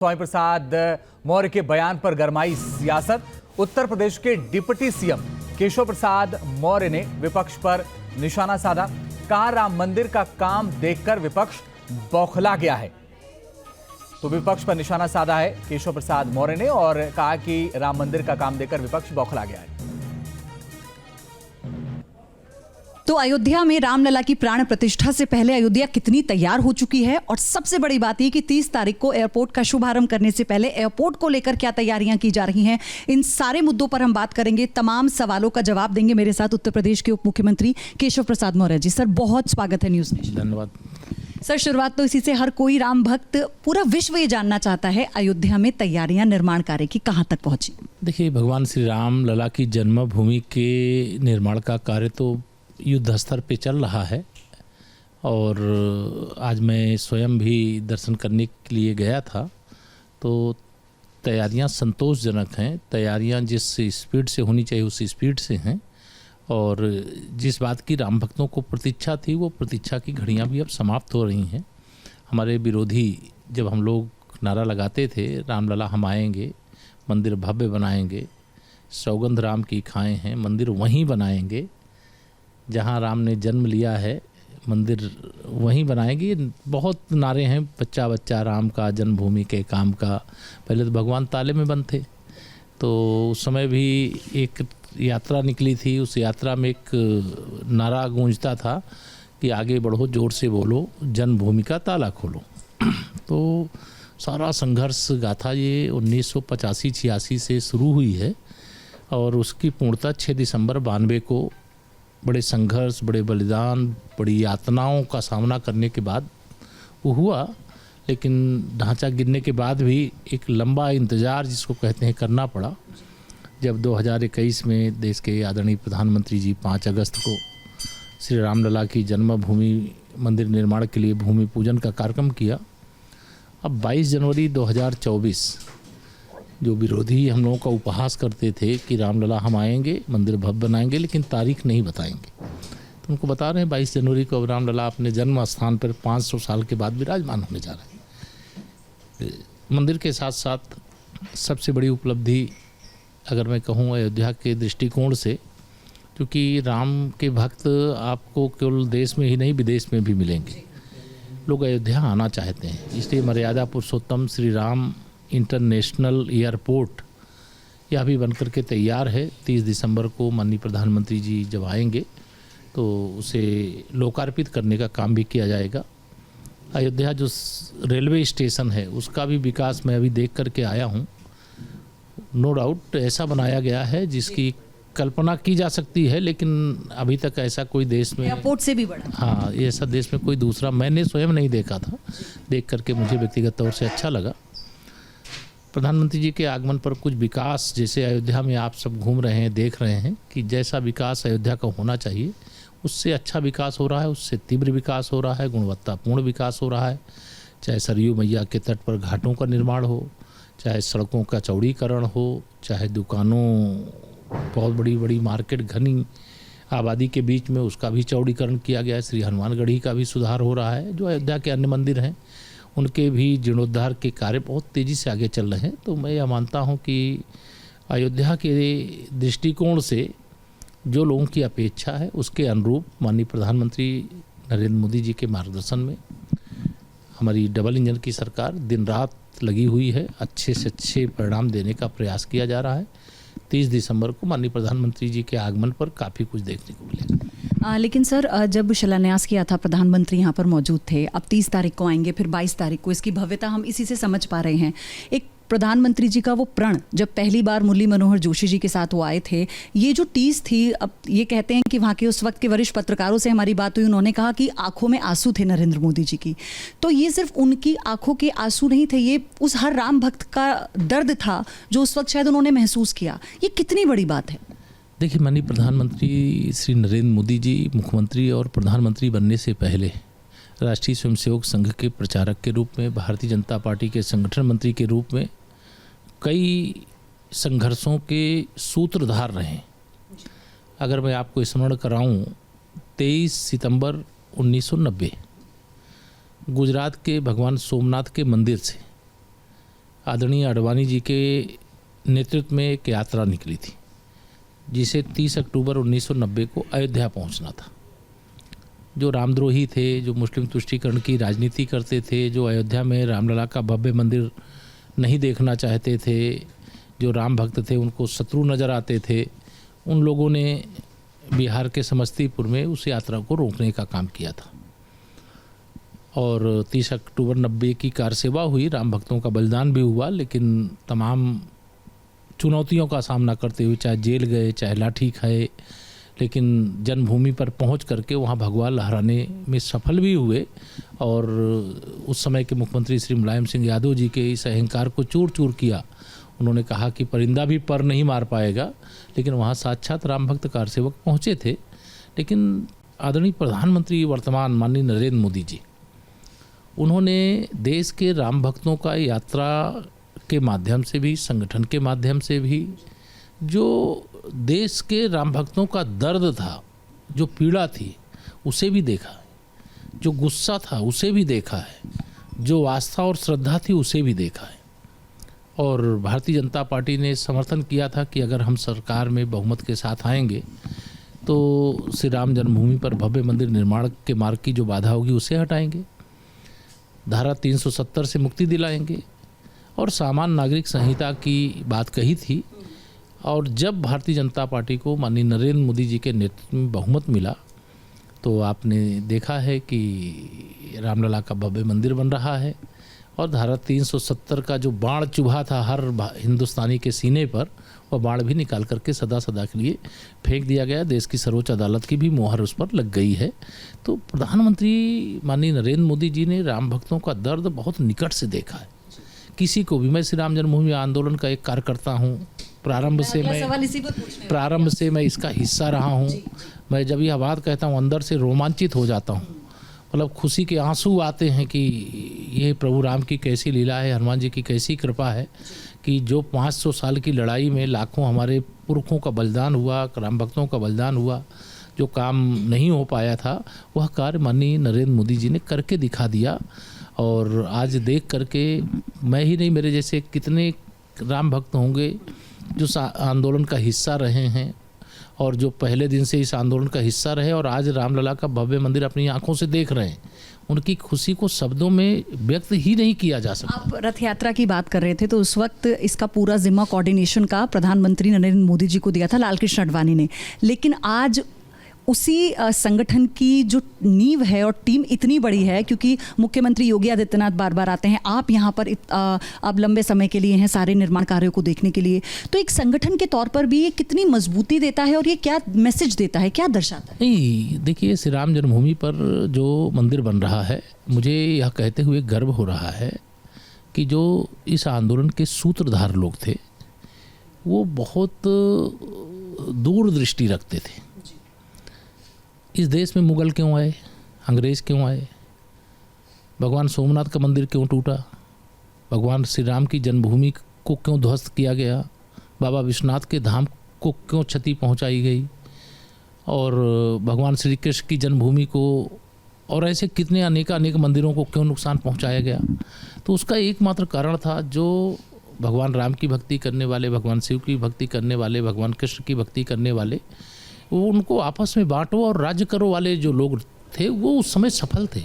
स्वामी प्रसाद मौर्य के बयान पर गरमाई सियासत। उत्तर प्रदेश के डिप्टी सीएम केशव प्रसाद मौर्य ने विपक्ष पर निशाना साधा। कहा राम मंदिर का काम देखकर विपक्ष बौखला गया है। तो विपक्ष पर निशाना साधा है केशव प्रसाद मौर्य ने और कहा कि राम मंदिर का काम देखकर विपक्ष बौखला गया है। तो अयोध्या में रामलला की प्राण प्रतिष्ठा से पहले अयोध्या कितनी तैयार हो चुकी है और सबसे बड़ी बात यह कि 30 तारीख को एयरपोर्ट का शुभारंभ करने से पहले एयरपोर्ट को लेकर क्या तैयारियां की जा रही हैं, इन सारे मुद्दों पर हम बात करेंगे। तमाम सवालों का जवाब देंगे मेरे साथ उत्तर प्रदेश के उप मुख्यमंत्री केशव प्रसाद मौर्य जी। सर, बहुत स्वागत है न्यूज़ नेशन। धन्यवाद सर। शुरुआत तो इसी से, हर कोई राम भक्त, पूरा विश्व ये जानना चाहता है अयोध्या में तैयारियां निर्माण कार्य की कहां तक पहुंची। देखिए, भगवान श्री राम लला की जन्मभूमि के निर्माण का कार्य तो युद्ध स्तर पे चल रहा है और आज मैं स्वयं भी दर्शन करने के लिए गया था। तो तैयारियां संतोषजनक हैं। तैयारियां जिस स्पीड से होनी चाहिए उस स्पीड से हैं और जिस बात की राम भक्तों को प्रतीक्षा थी वो प्रतीक्षा की घड़ियां भी अब समाप्त हो रही हैं। हमारे विरोधी जब हम लोग नारा लगाते थे रामलला हम आएंगे, मंदिर भव्य बनाएंगे, सौगंध राम की खाए हैं, मंदिर वहीं बनाएंगे जहाँ राम ने जन्म लिया है, मंदिर वहीं बनाएंगे। बहुत नारे हैं, बच्चा बच्चा राम का, जन्मभूमि के काम का। पहले तो भगवान ताले में बंद थे, तो उस समय भी एक यात्रा निकली थी। उस यात्रा में एक नारा गूंजता था कि आगे बढ़ो, जोर से बोलो, जन्मभूमि का ताला खोलो। तो सारा संघर्ष गाथा ये 1985-86 से शुरू हुई है और उसकी पूर्णता 6 दिसंबर 92 को बड़े संघर्ष, बड़े बलिदान, बड़ी यातनाओं का सामना करने के बाद वो हुआ। लेकिन ढांचा गिरने के बाद भी एक लंबा इंतज़ार जिसको कहते हैं करना पड़ा। जब 2021 में देश के आदरणीय प्रधानमंत्री जी 5 अगस्त को श्री रामलला की जन्मभूमि मंदिर निर्माण के लिए भूमि पूजन का कार्यक्रम किया। अब 22 जनवरी 2024 जो विरोधी हम लोगों का उपहास करते थे कि रामलला हम आएंगे, मंदिर भव्य बनाएंगे, लेकिन तारीख नहीं बताएंगे। तो उनको बता रहे हैं 22 जनवरी को अब रामलला अपने जन्म स्थान पर 500 साल के बाद विराजमान होने जा रहे हैं। मंदिर के साथ साथ सबसे बड़ी उपलब्धि अगर मैं कहूँ अयोध्या के दृष्टिकोण से, क्योंकि राम के भक्त आपको केवल देश में ही नहीं विदेश में भी मिलेंगे। लोग अयोध्या आना चाहते हैं, इसलिए मर्यादा पुरुषोत्तम श्री राम इंटरनेशनल एयरपोर्ट यह भी बनकर के तैयार है। 30 दिसंबर को माननीय प्रधानमंत्री जी जब आएंगे तो उसे लोकार्पित करने का काम भी किया जाएगा। अयोध्या जो रेलवे स्टेशन है उसका भी विकास मैं अभी देख करके आया हूँ। नो डाउट ऐसा बनाया गया है जिसकी कल्पना की जा सकती है, लेकिन अभी तक ऐसा कोई देश में, एयरपोर्ट से भी बड़ा, हाँ, ऐसा देश में कोई दूसरा मैंने स्वयं नहीं देखा था। देख करके मुझे व्यक्तिगत तौर से अच्छा लगा। प्रधानमंत्री जी के आगमन पर कुछ विकास, जैसे अयोध्या में आप सब घूम रहे हैं, देख रहे हैं कि जैसा विकास अयोध्या का होना चाहिए उससे अच्छा विकास हो रहा है, उससे तीव्र विकास हो रहा है, गुणवत्तापूर्ण विकास हो रहा है। चाहे सरयू मैया के तट पर घाटों का निर्माण हो, चाहे सड़कों का चौड़ीकरण हो, चाहे दुकानों, बहुत बड़ी बड़ी मार्केट घनी आबादी के बीच में उसका भी चौड़ीकरण किया गया है। श्री हनुमानगढ़ी का भी सुधार हो रहा है। जो अयोध्या के अन्य मंदिर हैं उनके भी जीर्णोद्धार के कार्य बहुत तेज़ी से आगे चल रहे हैं। तो मैं यह मानता हूं कि अयोध्या के दृष्टिकोण से जो लोगों की अपेक्षा है उसके अनुरूप माननीय प्रधानमंत्री नरेंद्र मोदी जी के मार्गदर्शन में हमारी डबल इंजन की सरकार दिन रात लगी हुई है। अच्छे से अच्छे परिणाम देने का प्रयास किया जा रहा है। 30 दिसंबर को माननीय प्रधानमंत्री जी के आगमन पर काफ़ी कुछ देखने को मिलेगा। लेकिन सर, जब शिलान्यास किया था प्रधानमंत्री यहाँ पर मौजूद थे, अब 30 तारीख को आएंगे, फिर 22 तारीख को, इसकी भव्यता हम इसी से समझ पा रहे हैं। एक प्रधानमंत्री जी का वो प्रण, जब पहली बार मुरली मनोहर जोशी जी के साथ वो आए थे, ये जो टीस थी, अब ये कहते हैं कि वहाँ के उस वक्त के वरिष्ठ पत्रकारों से हमारी बात हुई, उन्होंने कहा कि आंखों में आंसू थे नरेंद्र मोदी जी की। तो ये सिर्फ उनकी आंखों के आंसू नहीं थे, ये उस हर राम भक्त का दर्द था जो उस वक्त शायद उन्होंने महसूस किया। ये कितनी बड़ी बात है। देखिए, माननीय प्रधानमंत्री श्री नरेंद्र मोदी जी मुख्यमंत्री और प्रधानमंत्री बनने से पहले राष्ट्रीय स्वयंसेवक संघ के प्रचारक के रूप में, भारतीय जनता पार्टी के संगठन मंत्री के रूप में कई संघर्षों के सूत्रधार रहे। अगर मैं आपको स्मरण कराऊं, 23 सितंबर 1990 गुजरात के भगवान सोमनाथ के मंदिर से आदरणीय आडवाणी जी के नेतृत्व में एक यात्रा निकली थी, जिसे 30 अक्टूबर 1990 को अयोध्या पहुंचना था। जो रामद्रोही थे, जो मुस्लिम तुष्टीकरण की राजनीति करते थे, जो अयोध्या में रामलला का भव्य मंदिर नहीं देखना चाहते थे, जो राम भक्त थे उनको शत्रु नज़र आते थे, उन लोगों ने बिहार के समस्तीपुर में उस यात्रा को रोकने का काम किया था। और 30 अक्टूबर 90 की कार सेवा हुई, राम भक्तों का बलिदान भी हुआ, लेकिन तमाम चुनौतियों का सामना करते हुए चाहे जेल गए, चाहे लाठी खाए, लेकिन जन्मभूमि पर पहुंच करके वहां भगवा लहराने में सफल भी हुए। और उस समय के मुख्यमंत्री श्री मुलायम सिंह यादव जी के इस अहंकार को चूर चूर किया। उन्होंने कहा कि परिंदा भी पर नहीं मार पाएगा, लेकिन वहाँ साक्षात राम भक्त कार सेवक पहुँचे थे। लेकिन आदरणीय प्रधानमंत्री वर्तमान माननीय नरेंद्र मोदी जी, उन्होंने देश के राम भक्तों का यात्रा के माध्यम से भी, संगठन के माध्यम से भी, जो देश के राम भक्तों का दर्द था, जो पीड़ा थी, उसे भी देखा है, जो गुस्सा था उसे भी देखा है, जो आस्था और श्रद्धा थी उसे भी देखा है। और भारतीय जनता पार्टी ने समर्थन किया था कि अगर हम सरकार में बहुमत के साथ आएंगे तो श्री राम जन्मभूमि पर भव्य मंदिर निर्माण के मार्ग की जो बाधा होगी उसे हटाएंगे, धारा 370 से मुक्ति दिलाएंगे और सामान्य नागरिक संहिता की बात कही थी। और जब भारतीय जनता पार्टी को माननीय नरेंद्र मोदी जी के नेतृत्व में बहुमत मिला तो आपने देखा है कि रामलला का भव्य मंदिर बन रहा है और धारा 370 का जो बाण चुभा था हर हिंदुस्तानी के सीने पर, वह बाण भी निकाल करके सदा सदा के लिए फेंक दिया गया। देश की सर्वोच्च अदालत की भी मोहर उस पर लग गई है। तो प्रधानमंत्री माननीय नरेंद्र मोदी जी ने राम भक्तों का दर्द बहुत निकट से देखा है। किसी को भी, मैं श्री राम जन्मभूमि आंदोलन का एक कार्यकर्ता हूँ, प्रारंभ से मैं इसका हिस्सा रहा हूँ। मैं जब यह बात कहता हूँ अंदर से रोमांचित हो जाता हूँ, मतलब खुशी के आंसू आते हैं कि ये प्रभु राम की कैसी लीला है, हनुमान जी की कैसी कृपा है कि जो 500 साल की लड़ाई में लाखों हमारे पुरखों का बलिदान हुआ, राम भक्तों का बलिदान हुआ, जो काम नहीं हो पाया था वह कार्य माननीय नरेंद्र मोदी जी ने करके दिखा दिया। और आज देख करके मैं ही नहीं, मेरे जैसे कितने राम भक्त होंगे जो आंदोलन का हिस्सा रहे हैं और जो पहले दिन से इस आंदोलन का हिस्सा रहे और आज रामलला का भव्य मंदिर अपनी आंखों से देख रहे हैं, उनकी खुशी को शब्दों में व्यक्त ही नहीं किया जा सकता। आप रथ यात्रा की बात कर रहे थे, तो उस वक्त इसका पूरा जिम्मा कोऑर्डिनेशन का प्रधानमंत्री नरेंद्र मोदी जी को दिया था लालकृष्ण आडवाणी ने, लेकिन आज उसी संगठन की जो नींव है और टीम इतनी बड़ी है, क्योंकि मुख्यमंत्री योगी आदित्यनाथ बार बार आते हैं, आप यहाँ पर अब लंबे समय के लिए हैं सारे निर्माण कार्यों को देखने के लिए, तो एक संगठन के तौर पर भी ये कितनी मजबूती देता है और ये क्या मैसेज देता है, क्या दर्शाता है? नहीं, देखिए, श्री राम जन्मभूमि पर जो मंदिर बन रहा है, मुझे यह कहते हुए गर्व हो रहा है कि जो इस आंदोलन के सूत्रधार लोग थे वो बहुत दूरदृष्टि रखते थे। इस देश में मुगल क्यों आए, अंग्रेज़ क्यों आए, भगवान सोमनाथ का मंदिर क्यों टूटा, भगवान श्री राम की जन्मभूमि को क्यों ध्वस्त किया गया, बाबा विश्वनाथ के धाम को क्यों क्षति पहुंचाई गई, और भगवान श्री कृष्ण की जन्मभूमि को और ऐसे कितने अनेक मंदिरों को क्यों नुकसान पहुंचाया गया। तो उसका एकमात्र कारण था, जो भगवान राम की भक्ति करने वाले, भगवान शिव की भक्ति करने वाले, भगवान कृष्ण की भक्ति करने वाले, वो उनको आपस में बांटो और राज्य करो वाले जो लोग थे वो उस समय सफल थे।